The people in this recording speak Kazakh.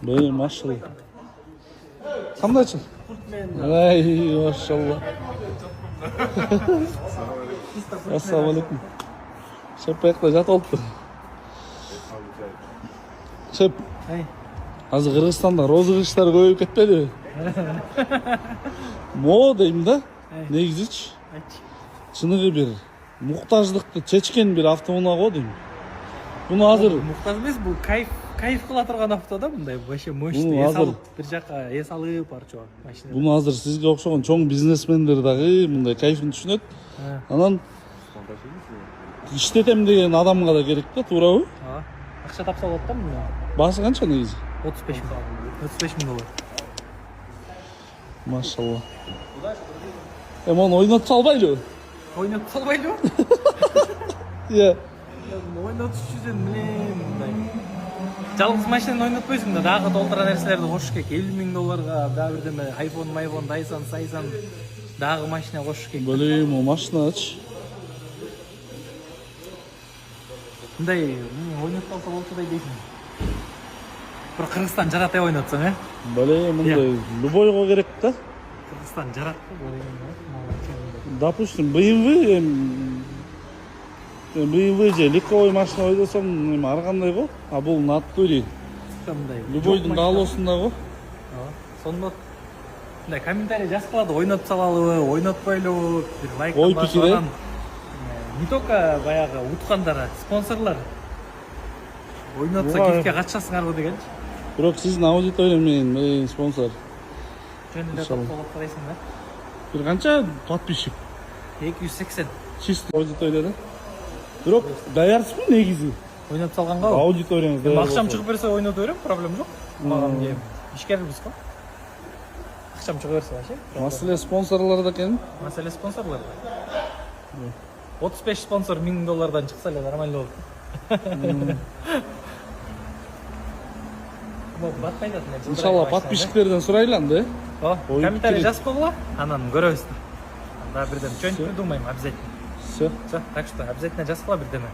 Bey maşallah. Qandaychi? Ay maşallah. Assalomu alaykum. Shep ayaqda jat olibdi. Shep. Hozir Qirg'izistonda rozыгрыштар ko'payib ketmedi. Mo deyim da. Negizichi? Чыныгы bir muhtaçlıkты чечкен bir автоунаа го дейм. Bunu hozir muhtoj emas, bu kayf qila turgan avtoda bunday вообще мощный esal bir жакка эс алып барчу машина. Bunu hozir sizga o'xshagan cho'ng biznesmenler dagы bunday kayfini tushunadi. Anan ishtetem degan adamga da kerak da, to'g'rimi? Ha. Акча тапса болот да мында. Başı qancha negizi? 35 ming. 35 ming dollar. Maşallah. Onu oynatып salbaylı. Oynatып салбайлы? Iya. Oynatып жүрсөң билем мындай. Жалгыз машинаны ойнотпойсуң да, дагы толтура нерселерди кошуш керек. 50 миң долларга дагы бирдеме iPhone, Dyson, дагы машина кошуш керек. Bileyim o maşinaç. Мындай ойнотуп алса болчу дейсиң. Bir Kırgızstan жарат деп ойнотсоң, э? Bileyim bunday любойго керек да. Kırgızstan жарат деп ойлойм. Допустим, BMW же легковой машина ойдосоң, ар кандай го? А бул натури. Кандай? Любойдун даалоосунда го. Сонда мындай комментарий жазгылады, ойнотуп салалыбы, ойнотпойлубу, бир лайк Ой пикири. Не только баягы уткандар, спонсорлор. Ойнотса кефке катышасыңарбы дегенчи. Бирок сиздин аудитория менен спонсор. Жөнүндө топтолуп карайсың да. Bir qancha подписчик? 280. Чисто аудиторияда. Бирок даярсызбы негизи? Ойнотуп салганга? Аудиторияңыз даяр. Акчам чыгып берсе ойнотуп берем, проблема жок. Мага эмне ишкербиз го. Акчам чыгып берсе вообще. Маселе спонсорлордо экен. Маселе спонсорлор. 35 спонсор 1000 доллардан чыкса эле нормально болот. Иншалла подписчиктерден сурайлам да. Комментарий жазып койгула, анан көрөбүз. Да бирдеме чөйнүп придумайм обязательно. Все. Так что обязательно жазгыла бирдеме.